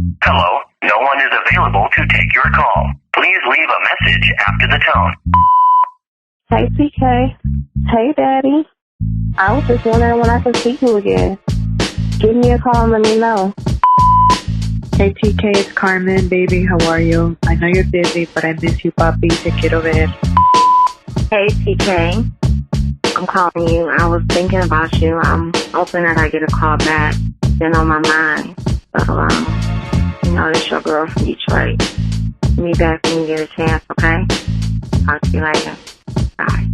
Hello, no one is available to take your call. Please leave a message after the tone. Hey, TK. Hey, Daddy. I was just wondering when I can see you again. Give me a call and let me know. Hey, TK, it's Carmen, baby. How are you? I know you're busy, but I miss you, papi. Te quiero ver. Hey, TK. I'm calling you. I was thinking about you. I'm hoping that I get a call back. Been on my mind. So, it's your girl from Detroit. Me back when you get a chance, okay? Talk to you later. Bye.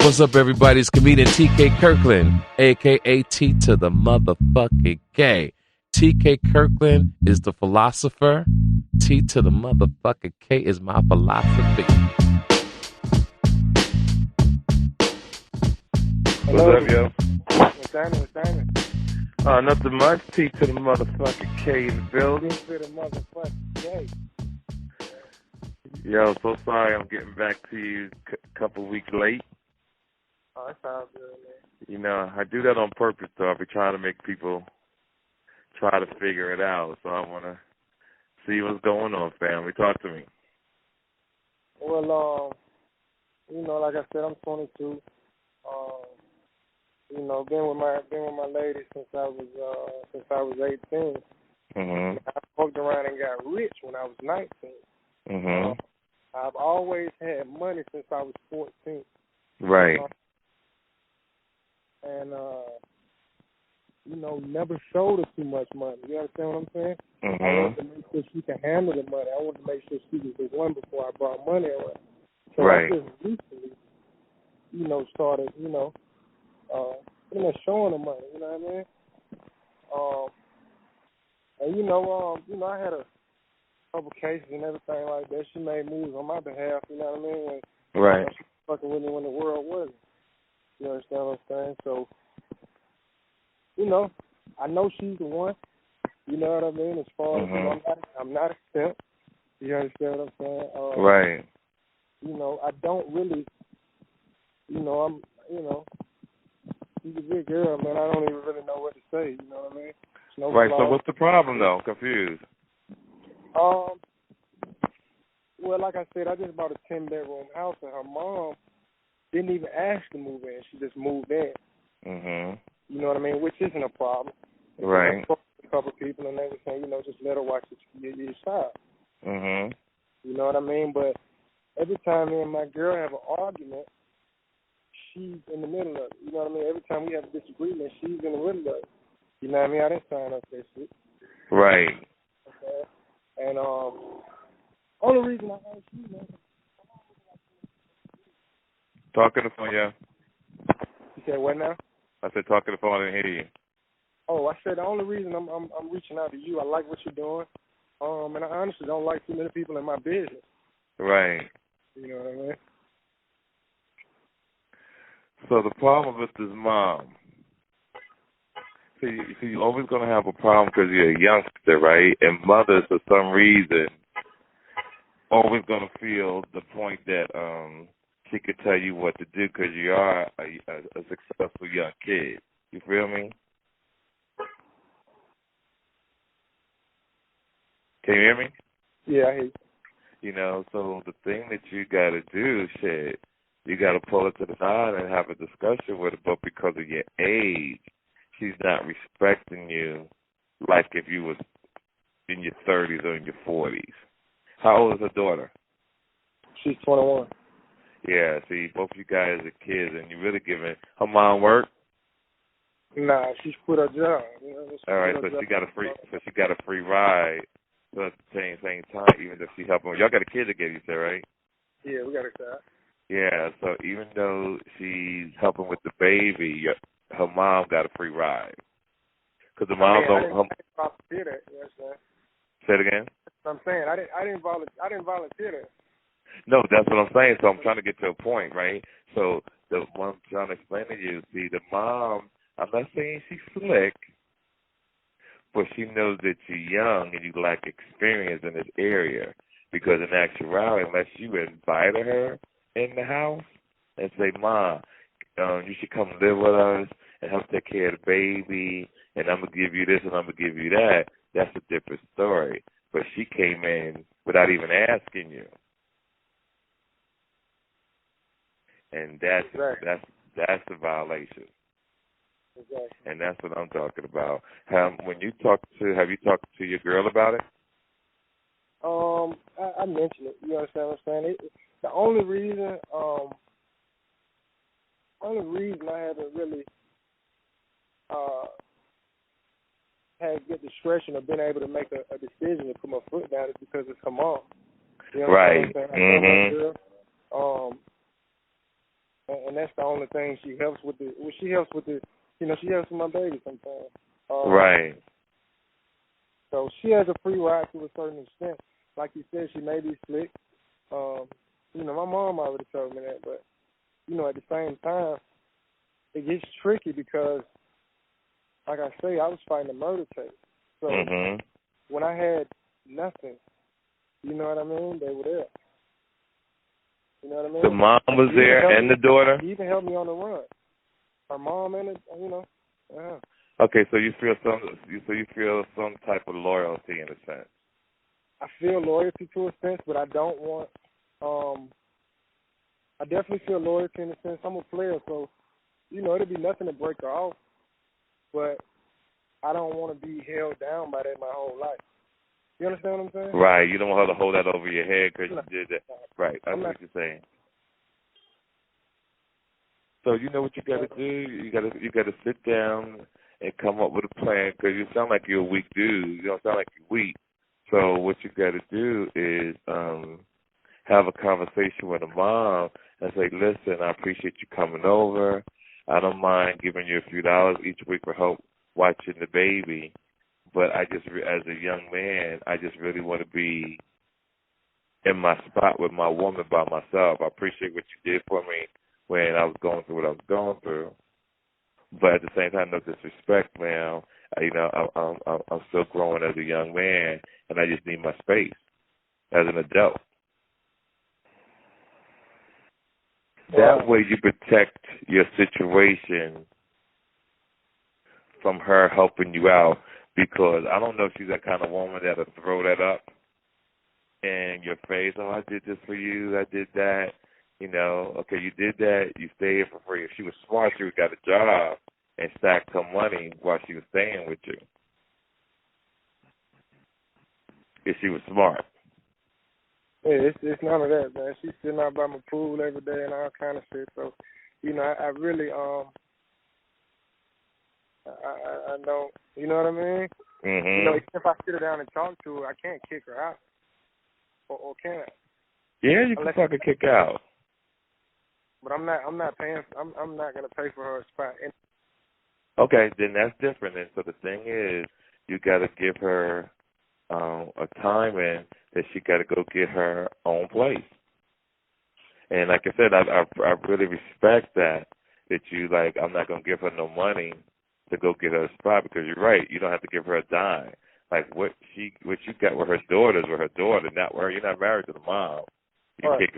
What's up, everybody? It's comedian TK Kirkland, a.k.a. T to the motherfucking K. TK Kirkland is the philosopher. T to the motherfucking K is my philosophy. Hello. What's up, yo? What's happening? Nothing much. T to the motherfucking K in the building. To the motherfucking K. Yo, so sorry I'm getting back to you a couple weeks late. Oh, that sounds good, man. You know, I do that on purpose, though. I'll be trying to make people try to figure it out. So I want to see what's going on, family. Talk to me. Well, like I said, I'm 22. Been with my lady since I was 18. Mhm. I fucked around and got rich when I was 19. Mhm. I've always had money since I was 14. Right. And never showed her too much money. You understand what I'm saying? Mhm. I wanted to make sure she could handle the money. I wanted to make sure she was the one before I brought money around. So Right. I just recently, started, pretty much showing her money. You know what I mean? I had a couple cases and everything like that. She made moves on my behalf. You know what I mean? Right. She was fucking with me when the world wasn't. You understand what I'm saying? So, I know she's the one. You know what I mean? As far as I'm not a simp. You understand what I'm saying? Right. I don't really. She's a big girl, man. I don't even really know what to say. You know what I mean? No Right. flaws. So what's the problem, though? I'm confused. Well, like I said, I just bought a 10-bedroom house, and her mom didn't even ask to move in. She just moved in. Mhm. You know what I mean? Which isn't a problem. Right. I spoke to a couple of people, and they were saying, just let her watch your side. Mhm. You know what I mean? But every time me and my girl have an argument, she's in the middle of it. You know what I mean? Every time we have a disagreement, she's in the middle of it. You know what I mean? I didn't sign up for that shit. Right. Okay? And only reason I asked you, man. Talk to the phone, yeah. You said what now? I said talk to the phone. I didn't hear you. Oh, I said the only reason I'm reaching out to you, I like what you're doing. And I honestly don't like too many people in my business. Right. You know what I mean? So the problem with this mom, you're always going to have a problem because you're a youngster, right? And mothers, for some reason, always going to feel the point that she could tell you what to do because you are a successful young kid. You feel me? Can you hear me? Yeah, I hear you. So the thing that you got to do, you got to pull her to the side and have a discussion with her, but because of your age, she's not respecting you like if you was in your 30s or in your 40s. How old is her daughter? She's 21. Yeah, see, both you guys are kids, and you're really giving her mom work. Nah, she's quit her job. All right, so she got a free ride. So at the same time, even if she helping, y'all got a kid together, you said, right? Yeah, we got a child. Yeah, so even though she's helping with the baby, her mom got a free ride. Because the mom I didn't volunteer that. You understand? Say it again. That's what I'm saying. I didn't volunteer that. No, that's what I'm saying. So I'm trying to get to a point, right? So what I'm trying to explain to you, see, the mom, I'm not saying she's slick, but she knows that you're young and you lack experience in this area. Because in actuality, unless you invited her in the house and say, Mom, you should come live with us and help take care of the baby, and I'm going to give you this and I'm going to give you that, that's a different story. But she came in without even asking you, and that's a violation. Exactly. And that's what I'm talking about. Have you talked to your girl about it? I mentioned it. You understand what I'm saying? The only reason I haven't really had good discretion or been able to make a decision to put my foot down is because it's her mom. You know Right. what I'm saying? I know my girl, and that's the only thing she helps with. She helps with my baby sometimes. Right. So she has a free ride to a certain extent. Like you said, she may be slick. My mom already told me that, but at the same time, it gets tricky because, like I say, I was fighting a murder case. So when I had nothing, you know what I mean? They were there. You know what I mean? The mom was there and the daughter? She even helped me on the run. Her mom and Okay, so you feel some type of loyalty in a sense. I feel loyalty to a sense, but I don't want. I definitely feel loyalty in a sense. I'm a player, so it'll be nothing to break her off. But I don't want to be held down by that my whole life. You understand what I'm saying? Right. You don't want her to hold that over your head because you did that. Right. That's what you're saying. So you know what you got to do? You got to sit down and come up with a plan because you sound like you're a weak dude. You don't sound like you're weak. So what you got to do is have a conversation with a mom and say, listen, I appreciate you coming over. I don't mind giving you a few dollars each week for help watching the baby. But I just, as a young man, I just really want to be in my spot with my woman by myself. I appreciate what you did for me when I was going through what I was going through. But at the same time, no disrespect, man. I'm still growing as a young man, and I just need my space as an adult. That way you protect your situation from her helping you out, because I don't know if she's that kind of woman that'll throw that up in your face. Oh, I did this for you. I did that. Okay, you did that. You stayed here for free. If she was smart, she would have got a job and stacked her money while she was staying with you. If she was smart. Yeah, it's none of that, man. She's sitting out by my pool every day and all kind of shit. So, I really, I don't, you know what I mean? Mm-hmm. If I sit her down and talk to her, I can't kick her out. Or can I? Yeah, you can fucking kick out. But I'm not paying. I'm not gonna pay for her spot. Okay, then that's different. And so the thing is, you got to give her a time in that she got to go get her own place. And like I said, I really respect that you I'm not gonna give her no money to go get her a spot, because you're right. You don't have to give her a dime. Like what you got with her daughter is with her daughter, not with her. You're not married to the mom. You kick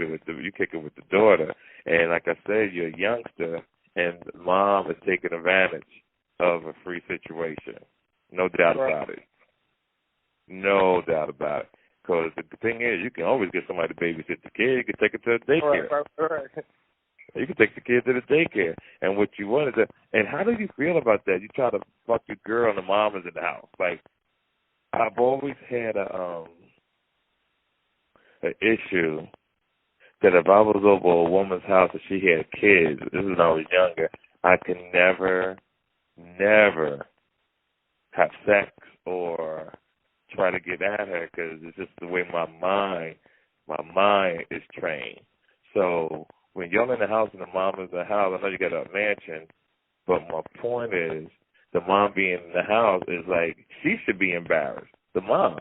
it with the daughter. And like I said, you're a youngster, and mom is taking advantage of a free situation. No doubt about it. No doubt about it. Because the thing is, you can always get somebody to babysit the kid. You can take it to the daycare. Right. You can take the kid to the daycare. And what you want is and how do you feel about that? You try to fuck your girl and the mom is in the house. Like, I've always had an issue that if I was over a woman's house and she had kids, this is when I was younger, I could never have sex or try to get at her, because it's just the way my mind is trained. So when you're in the house and the mom is in the house, I know you got a mansion, but my point is, the mom being in the house is like, she should be embarrassed. The mom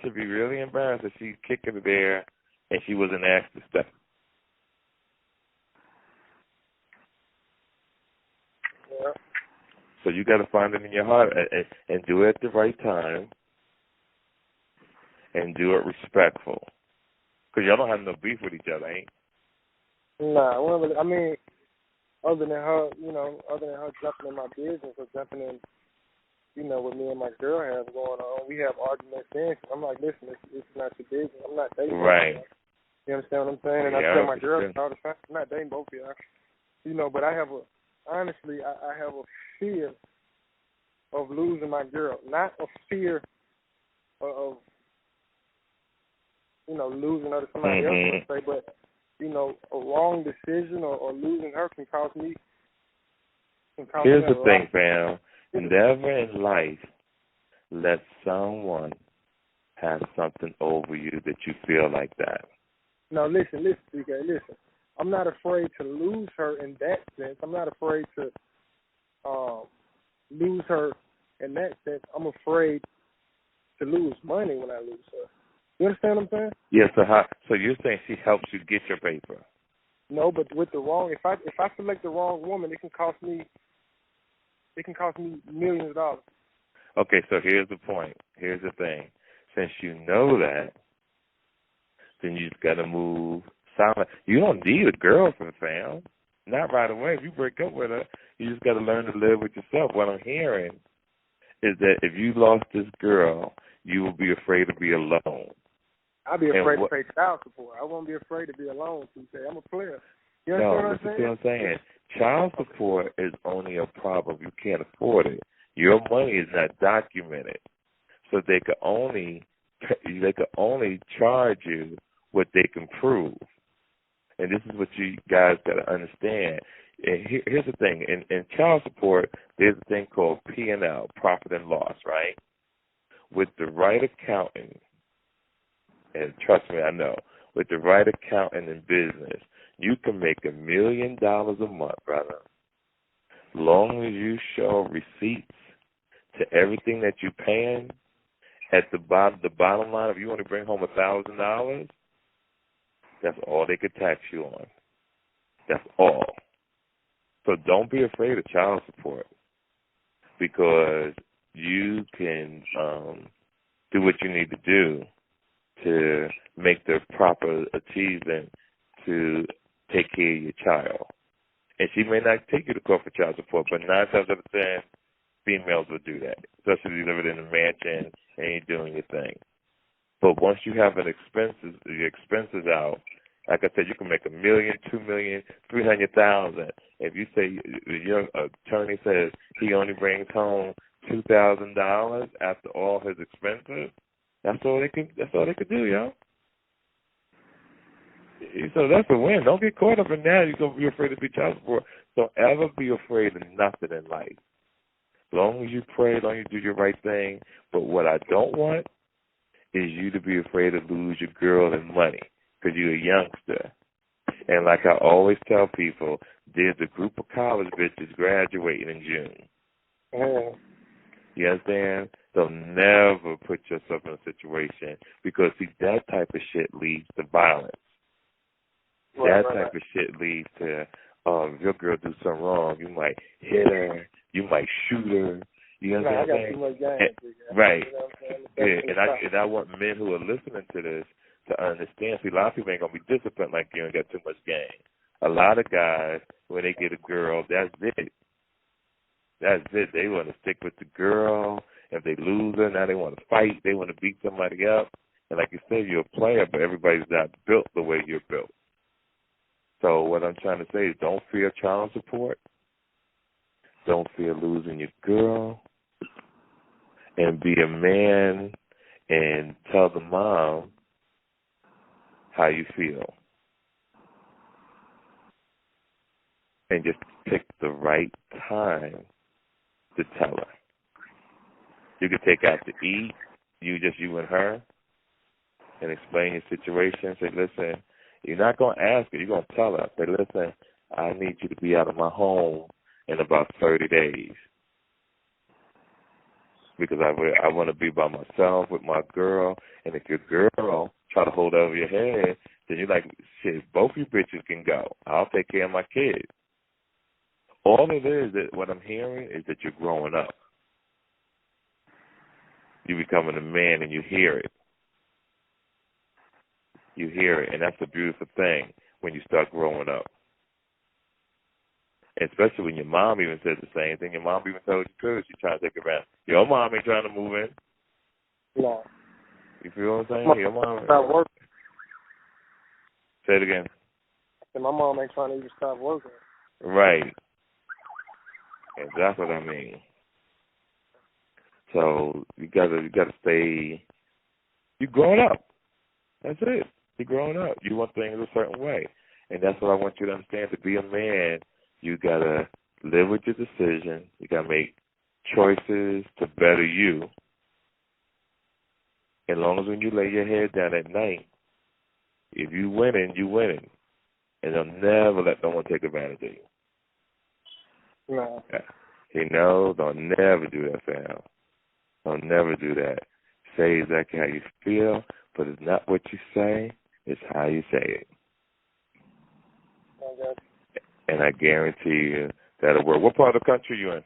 should be really embarrassed if she's kicking it there and she wasn't asked to step. Yeah. So you got to find it in your heart and do it at the right time and do it respectful. Because y'all don't have no beef with each other, ain't? Nah, I mean, other than her, other than her jumping in my business or jumping in, what me and my girl have going on, we have arguments then. I'm like, listen, it's not your business. I'm not dating. Right. You understand what I'm saying? And I tell my girl all the time, I'm not dating both of y'all. But I have honestly, I have a fear of losing my girl. Not a fear of losing her to somebody else, per se, but, a wrong decision or losing her can cost me. Here's the thing, fam. Never in life let someone have something over you that you feel like that. No, listen, DK, listen. I'm not afraid to lose her in that sense. I'm not afraid to lose her in that sense. I'm afraid to lose money when I lose her. You understand what I'm saying? Yeah. So you're saying she helps you get your paper? No, but with the wrong. If I select the wrong woman, it can cost me millions of dollars. Okay, so here's the point. Here's the thing. Since you know that, then you just got to move silent. You don't need a girlfriend, fam. Not right away. If you break up with her, you just got to learn to live with yourself. What I'm hearing is that if you lost this girl, you will be afraid to be alone. I'll be afraid to pay child support. I won't be afraid to be alone, TK. I'm a player. You understand what I'm saying? I'm saying. Child support is only a problem if you can't afford it. Your money is not documented, so they could only charge you what they can prove. And this is what you guys got to understand. And here's the thing: in child support, there's a thing called P&L, profit and loss, right? With the right accountant, and trust me, I know, with the right accountant in business, you can make $1 million a month, brother. Long as you show receipts to everything that you're paying, at the bottom line, if you want to bring home $1,000, that's all they could tax you on. That's all. So don't be afraid of child support, because you can do what you need to do to make the proper achievement to take care of your child. And she may not take you to court for child support, but 9 times out of 10, females will do that, especially if you live in a mansion and you're doing your thing. But once you have your expenses out, like I said, you can make $1 million, $2 million, $300,000. If you say your attorney says he only brings home $2,000 after all his expenses, that's all they could do, yo. So that's a win. Don't get caught up in that. You're gonna be afraid to be child support. Don't ever be afraid of nothing in life. As long as you pray, as long as you do your right thing. But what I don't want is you to be afraid to lose your girl and money, because you're a youngster. And like I always tell people, there's a group of college bitches graduating in June. Mm. You understand? So never put yourself in a situation, because, see, that type of shit leads to violence. That type of shit leads to, if your girl do something wrong, you might hit her, you might shoot her. You know what I'm saying? Right. Yeah, and I want men who are listening to this to understand. See, a lot of people ain't gonna be disciplined like you and got too much game. A lot of guys, when they get a girl, that's it. That's it. They want to stick with the girl. If they lose her, now they want to fight. They want to beat somebody up. And like you said, you're a player, but everybody's not built the way you're built. So what I'm trying to say is, don't fear child support. Don't fear losing your girl. And be a man and tell the mom how you feel. And just pick the right time to tell her. You can take out to eat, you and her, and explain your situation. Say, listen, you're not going to ask her. You're going to tell her. Say, listen, I need you to be out of my home in about 30 days. Because I want to be by myself with my girl. And if your girl try to hold over your head, then you're like, shit, both you bitches can go. I'll take care of my kids. All it is, that what I'm hearing is that you're growing up. You're becoming a man, and you hear it. You hear it, and that's a beautiful thing when you start growing up. Especially when your mom even said the same thing. Your mom even told you too. She's trying to take it back. Your mom ain't trying to move in. No. You feel what I'm saying? Your mom. Stop working. Say it again. And my mom ain't trying to even stop working. Right. And that's what I mean. So you gotta stay. You growing up. That's it. You're growing up. You want things a certain way, and that's what I want you to understand. To be a man, you gotta live with your decision. You gotta make choices to better you. As long as when you lay your head down at night, if you winning, you winning, and they'll never let no one take advantage of you. No. You know, don't never do that, fam. Don't never do that. Say exactly how you feel, but it's not what you say, it's how you say it. Okay. And I guarantee you that'll work. What part of the country you in?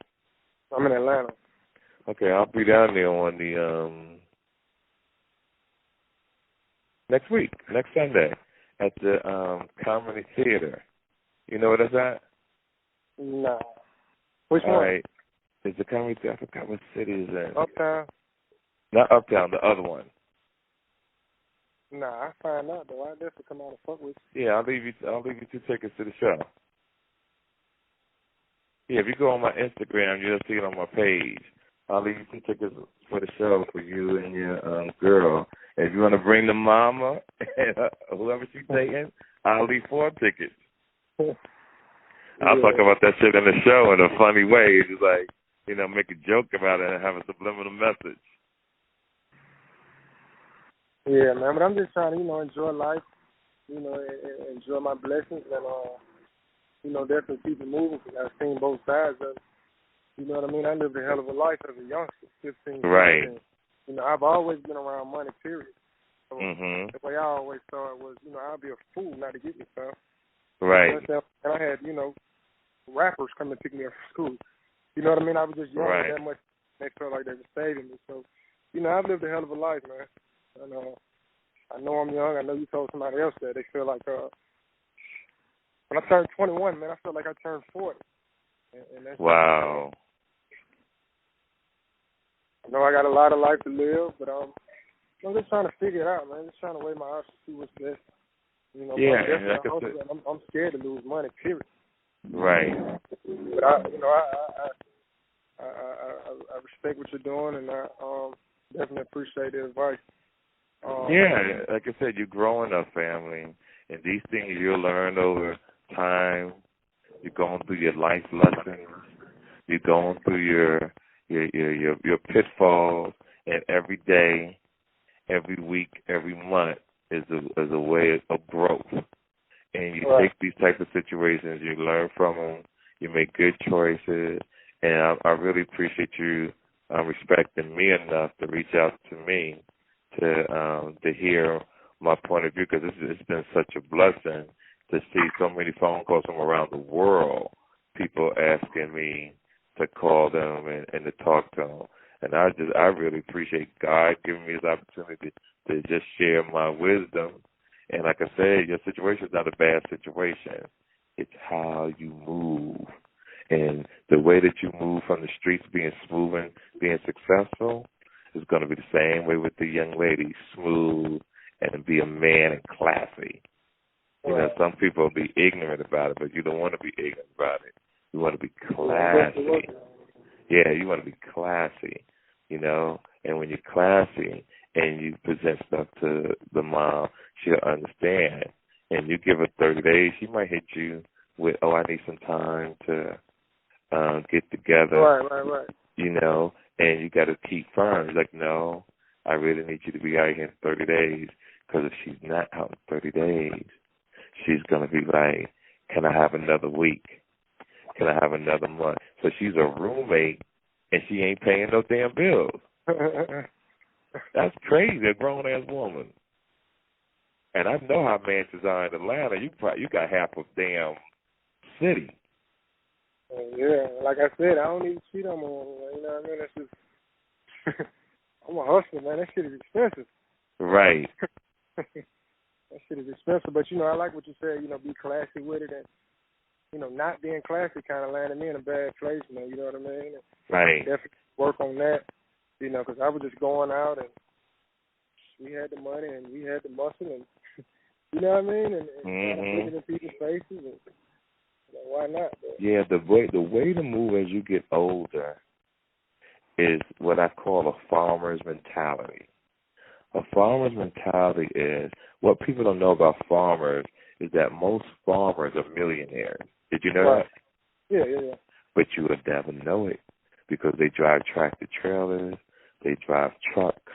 I'm in Atlanta. Okay, I'll be down there on the next week, next Sunday, at the Comedy Theater. You know where that's at? No. Which All one? right. It's the Comedy Theater. I forgot what city is in. Uptown? Not Uptown, the other one. Nah, I find out though. I definitely come out and fuck with you. Yeah, I'll leave you 2 tickets to the show. Yeah, if you go on my Instagram, you'll see it on my page. I'll leave you 2 tickets for the show for you and your girl. If you want to bring the mama and whoever she's dating, I'll leave 4 tickets. I'll talk about that shit in the show in a funny way. Just like, you know, make a joke about it and have a subliminal message. Yeah, man, but I'm just trying to, you know, enjoy life, you know, and enjoy my blessings and, you know, definitely keep it moving because I've seen both sides of it. You know what I mean? I lived a hell of a life as a youngster, 15, 16. Right. You know, I've always been around money, period. So Mm-hmm. the way I always saw it was, you know, I'd be a fool not to get me stuff. Right. And I had, you know, rappers come and pick me up from school. You know what I mean? I was just young Right. that much. They felt like they were saving me. So, you know, I've lived a hell of a life, man. And I know I'm young. I know you told somebody else that. They feel like when I turned 21, man, I felt like I turned 40. And that's Wow. I know I got a lot of life to live, but I'm just trying to figure it out, man. Just trying to weigh my options, see what's best. You know, Yeah, like I said. I'm scared to lose money, period. Right. But I respect what you're doing, and I definitely appreciate the advice. Yeah, like I said, you're growing up, family, and these things you'll learn over time. You're going through your life lessons. You're going through your pitfalls, and every day, every week, every month is a way of growth. And you take these types of situations, you learn from them, you make good choices, and I really appreciate you respecting me enough to reach out to me to hear my point of view, because it's been such a blessing to see so many phone calls from around the world, people asking me to call them and to talk to them. And I really appreciate God giving me this opportunity to just share my wisdom. And like I said, your situation is not a bad situation. It's how you move. And the way that you move from the streets, being smooth and being successful, is going to be the same way with the young lady, smooth and be a man and classy. You know, some people will be ignorant about it, but you don't want to be ignorant about it. You want to be classy. Yeah, you want to be classy, you know. And when you're classy and you present stuff to the mom, she'll understand. And you give her 30 days, she might hit you with, oh, I need some time to get together. Right. You know, and you got to keep firm. You're like, no, I really need you to be out here in 30 days, because if she's not out in 30 days, she's going to be like, can I have another week? Can I have another month? So she's a roommate, and she ain't paying no damn bills. That's crazy, a grown-ass woman. And I know how mansions are in Atlanta. You got half a damn city. Yeah, like I said, I don't even cheat on my woman. You know what I mean? That's just I'm a hustler, man. That shit is expensive. Right. That shit is expensive, but you know, I like what you said. You know, be classy with it, and not being classy kind of landed me in a bad place, man. You know what I mean? Right. Definitely work on that, because I was just going out and we had the money and we had the muscle and, you know what I mean? And put it in people's faces and why not? But. Yeah, the way to move as you get older is what I call a farmer's mentality. A farmer's mentality is, what people don't know about farmers is that most farmers are millionaires. Did you know right. that? Yeah. But you would never know it because they drive tractor trailers, they drive trucks,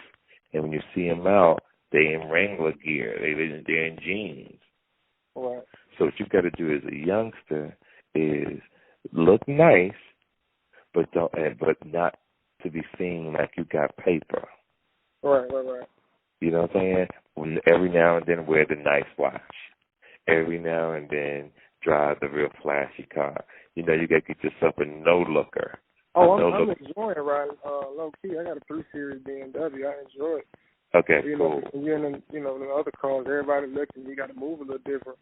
and when you see them out, they in Wrangler gear, they're in jeans. Right. So what you got to do as a youngster is look nice, but not to be seen like you got paper. Right. You know what I'm saying? Every now and then wear the nice watch. Every now and then drive the real flashy car. You got to get yourself a no-looker. Oh, I'm enjoying riding low-key. I got a 3 Series BMW. I enjoy it. Okay, cool. When you're in the other cars, everybody looking, you got to move a little different.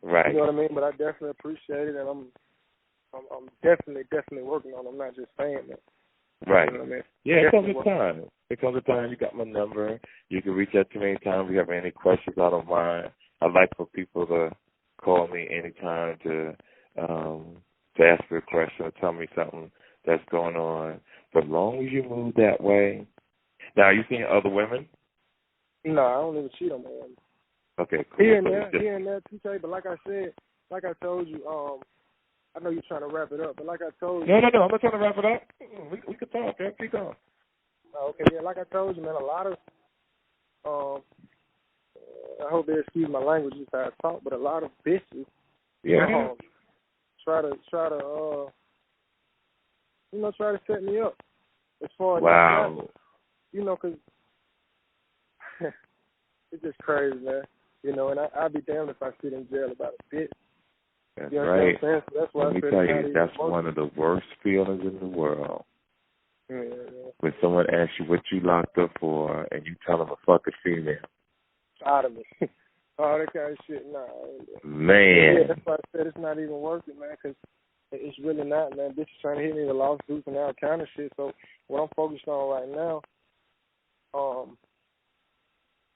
Right. You know what I mean? But I definitely appreciate it, and I'm definitely working on it. I'm not just saying that. Right. You know what I mean? Yeah, it comes a time. It comes a time. You got my number. You can reach out to me anytime. If you have any questions, I don't mind. I'd like for people to call me anytime to ask me a question or tell me something that's going on. But as long as you move that way. Now, are you seeing other women? No, I don't even cheat on my women. Okay, cool. Here and there, TK, but like I told you, I know you're trying to wrap it up, but like I told you. No, I'm not trying to wrap it up. We can talk, man. Keep going. Okay, yeah, like I told you, man, a lot of, I hope they excuse my language if I talk, but a lot of bitches, try to set me up as far as wow. Because it's just crazy, man. And I'd be damned if I sit in jail about a bitch. That's you know right. What I'm saying? So that's why Let me tell you, that's one of the worst feelings in the world. Yeah. When someone asks you what you locked up for and you tell them a fucking female. Out of it. All that kind of shit, nah. Man. Yeah, that's why I said it's not even worth it, man, because it's really not, man. Bitches trying to hit me with lawsuits and all kind of shit. So what I'm focused on right now,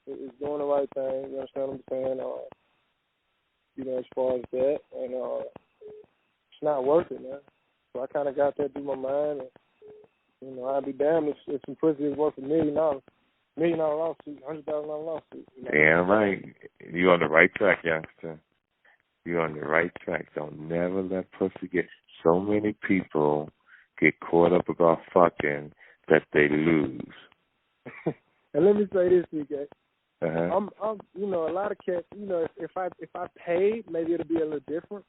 is doing the right thing. You understand what I'm saying? As far as that, and it's not worth it, man. So I kind of got that through my mind, and I'd be damned if some pussy is worth $1 million lawsuit, $100,000 lawsuit. Damn right. You on the right track, youngster. You're on the right track. Don't never let pussy get. So many people get caught up about fucking that they lose. And let me say this, CK. Uh-huh. I'm a lot of cats. If I paid, maybe it'll be a little different.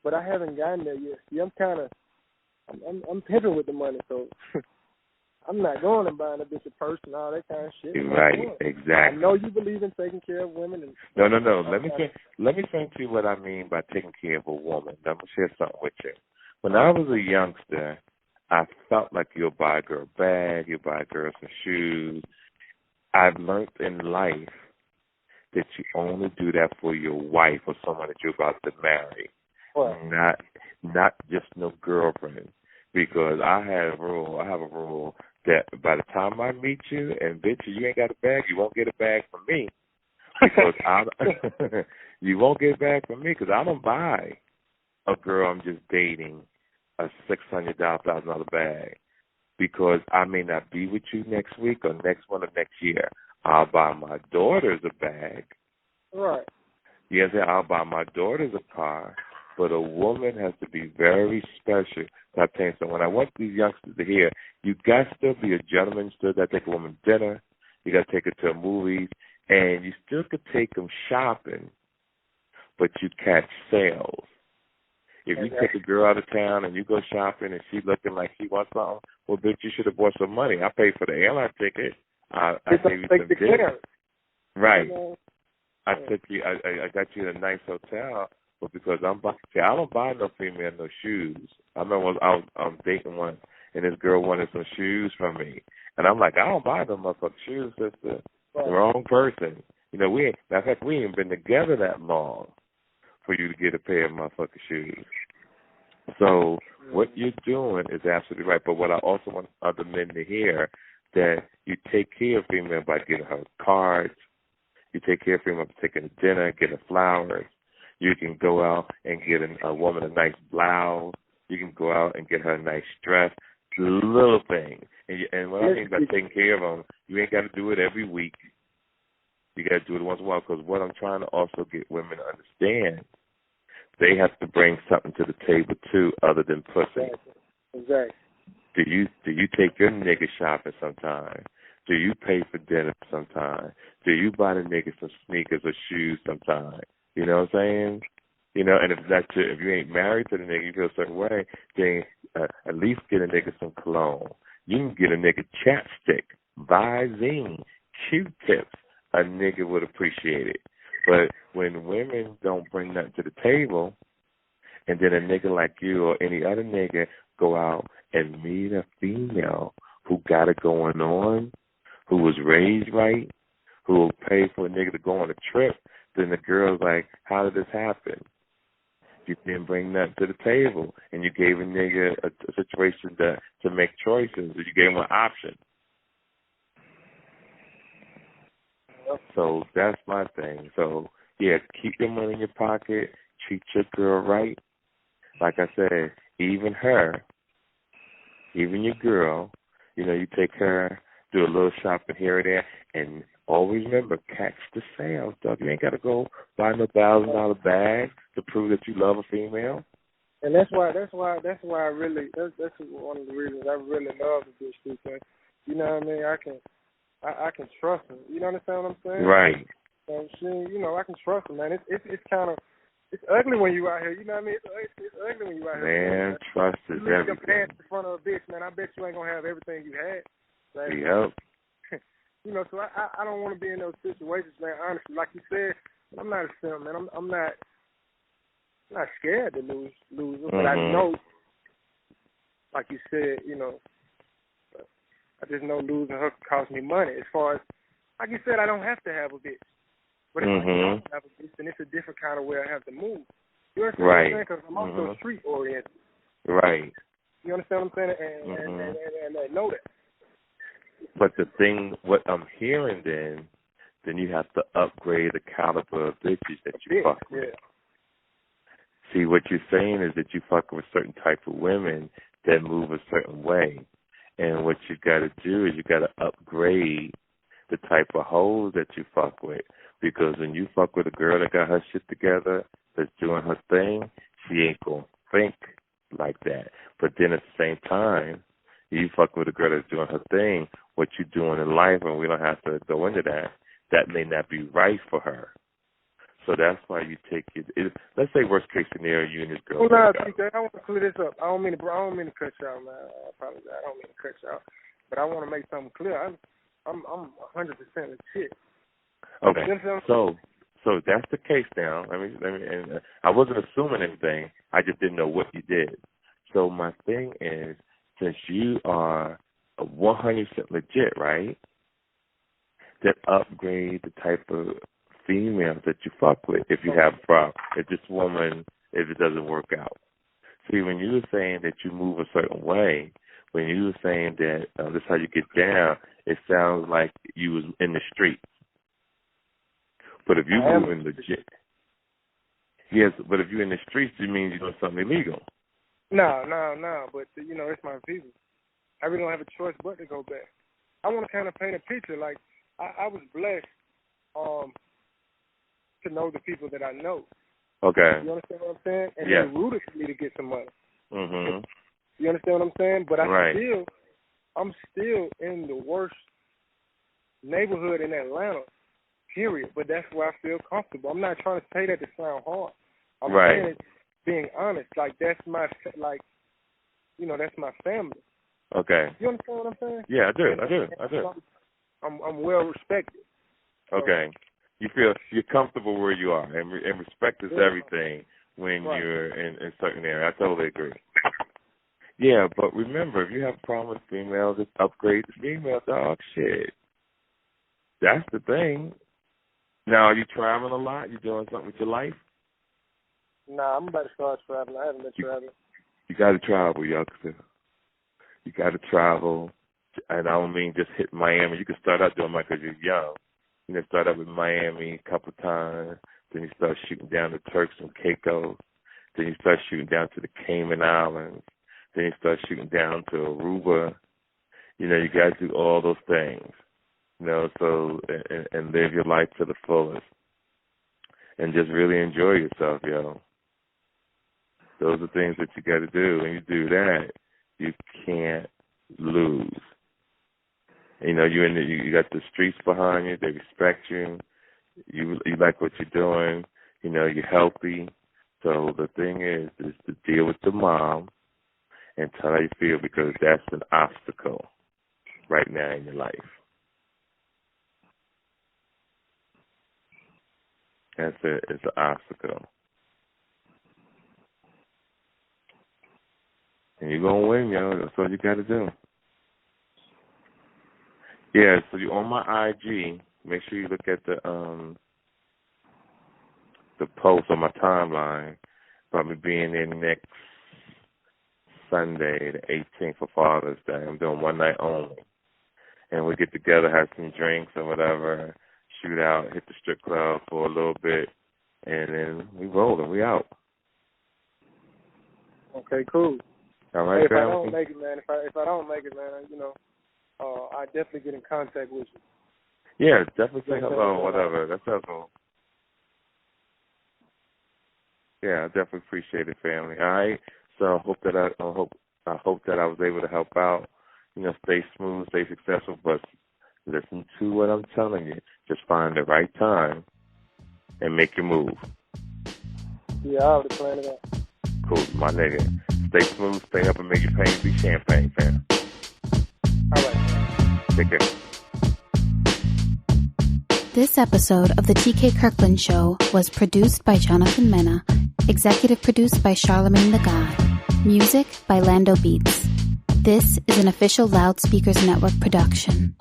But I haven't gotten there yet. See, I'm pimping with the money, so I'm not going and buying a bitch a purse and all that kind of shit. Right, exactly. I know you believe in taking care of women. And no. Let me explain to you what I mean by taking care of a woman. I'm gonna share something with you. When I was a youngster, I felt like you'll buy a girl a bag, you'll buy a girl some shoes. I've learned in life that you only do that for your wife or someone that you're about to marry, not just no girlfriend. Because I have a rule that by the time I meet you and bitch, you ain't got a bag, you won't get a bag from me. Because you won't get a bag from me because I don't buy a girl I'm just dating a $600,000 bag. Because I may not be with you next week or next month or next year. I'll buy my daughters a bag. Right. Yes, I'll buy my daughters a car. But a woman has to be very special. So I tell you, so when I want these youngsters to hear, you got to still be a gentleman. You still got to take a woman to dinner. You got to take her to a movie. And you still could take them shopping, but you catch sales. If you take a girl out of town and you go shopping and she's looking like she wants something, well, bitch, you should have bought some money. I paid for the airline ticket. I gave you some dinner. Right. I took you. I got you in a nice hotel, but because I don't buy no female no shoes. I remember I was dating one, and this girl wanted some shoes from me, and I'm like, I don't buy no motherfucking shoes, sister. Right. The wrong person. We ain't been together that long. for you to get a pair of motherfucking shoes. So what you're doing is absolutely right. But what I also want other men to hear, that you take care of female by getting her cards. You take care of female by taking her dinner, getting her flowers. You can go out and get a woman a nice blouse. You can go out and get her a nice dress. Little things. And what I mean by taking care of them, you ain't got to do it every week. You got to do it once in a while, because what I'm trying to also get women to understand, they have to bring something to the table too, other than pussy. Exactly. Do you take your nigga shopping sometime? Do you pay for dinner sometime? Do you buy the nigga some sneakers or shoes sometime? You know what I'm saying? You know, and if you ain't married to the nigga, you feel a certain way, then at least get a nigga some cologne. You can get a nigga chapstick, Visine, Q-tips. A nigga would appreciate it. But when women don't bring nothing to the table, and then a nigga like you or any other nigga go out and meet a female who got it going on, who was raised right, who will pay for a nigga to go on a trip, then the girl's like, how did this happen? You didn't bring nothing to the table, and you gave a nigga a situation to make choices, or you gave him an option. So that's my thing. So, yeah, keep your money in your pocket, treat your girl right. Like I said, even her, even your girl, you know, you take her, do a little shopping here and there, and always remember, catch the sales, dog. You ain't got to go buy no $1,000 bag to prove that you love a female. And that's why I really, that's one of the reasons I really love the bitch too, because, you know what I mean, I can trust her. You understand what I'm saying? Right. And she, you know, I can trust her, man. It's kind of, it's ugly when you out here. You know what I mean? It's ugly when you out here. Man, trust is everything. You pants in front of a bitch, man. I bet you ain't gonna have everything you had. Like, yep. You know, so I don't want to be in those situations, man. Honestly, like you said, I'm not a simp, man. I'm not scared to lose, but I know, like you said, you know, I just know losing her cost me money. As far as, like you said, I don't have to have a bitch. But if I don't have a bitch, then it's a different kind of way I have to move. You understand what I'm saying? Because I'm also street oriented. Right. You understand what I'm saying? And I know that. But the thing, what I'm hearing then you have to upgrade the caliber of bitches that you fuck with. Yeah. See, what you're saying is that you fuck with certain type of women that move a certain way. And what you got to do is you got to upgrade the type of hoes that you fuck with. Because when you fuck with a girl that got her shit together, that's doing her thing, she ain't going to think like that. But then at the same time, you fuck with a girl that's doing her thing, what you doing in life, and we don't have to go into that, that may not be right for her. So that's why you take it. Let's say worst case scenario, you and this girl. Well, I want to clear this up. I don't mean to cut you out, man. I apologize. I don't mean to cut you out, but I want to make something clear. I'm 100% legit. Okay. So that's the case now. And I wasn't assuming anything. I just didn't know what you did. So my thing is, since you are 100% legit, right? Then upgrade the type of females that you fuck with if you have a problem. If it doesn't work out. See, when you were saying that you move a certain way, when you were saying that this is how you get down, it sounds like you was in the streets. But if you move in legit, yes, but if you're in the streets, it means you're doing something illegal. No, but, you know, it's my people. I really don't have a choice but to go back. I want to kind of paint a picture. Like, I was blessed to know the people that I know. Okay. You understand what I'm saying? And yeah. they rooted for me to get some money. Mm-hmm. You understand what I'm saying? But right. I'm still in the worst neighborhood in Atlanta, period. But that's where I feel comfortable. I'm not trying to say that to sound hard. I'm saying it being honest. Like, that's my, like, you know, that's my family. Okay. You understand what I'm saying? Yeah, I do. I'm well respected. Okay. You feel you're comfortable where you are, and respect is everything when you're in certain areas. I totally agree. Yeah, but remember, if you have a problem with females, just upgrade the female dog shit. That's the thing. Now, are you traveling a lot? You doing something with your life? Nah, I'm about to start traveling. I haven't been traveling. You got to travel, youngster. You got to travel. And I don't mean just hit Miami. You can start out doing it because you're young. You know, start out with Miami a couple times. Then you start shooting down to Turks and Caicos. Then you start shooting down to the Cayman Islands. Then you start shooting down to Aruba. You know, you got to do all those things. You know, so and live your life to the fullest. And just really enjoy yourself, yo. Those are things that you got to do. When you do that, you can't lose. You know, you got the streets behind you. They respect you. You like what you're doing. You know, you're healthy. So the thing is to deal with the mom and tell her how you feel, because that's an obstacle right now in your life. That's it. It's an obstacle. And you're going to win, yo. That's all you got to do. Yeah, so you're on my IG. Make sure you look at the post on my timeline about me being there next Sunday, the 18th for Father's Day. I'm doing one night only. And we get together, have some drinks or whatever, shoot out, hit the strip club for a little bit, and then we rolling. We out. Okay, cool. All right, hey, if family? I don't make it, man, if I don't make it, man, you know, I definitely get in contact with you. Yeah, definitely say hello, whatever. That's helpful. Yeah, I definitely appreciate it, family. All right. So I hope that I was able to help out. You know, stay smooth, stay successful, but listen to what I'm telling you. Just find the right time and make your move. Yeah, I already planned it out. Cool, my nigga. Stay smooth, stay up, and make your pain be champagne, fam. All right. Take care. This episode of the TK Kirkland Show was produced by Jonathan Mena, executive produced by Charlemagne the God, music by Lando Beats. This is an official Loudspeakers Network production.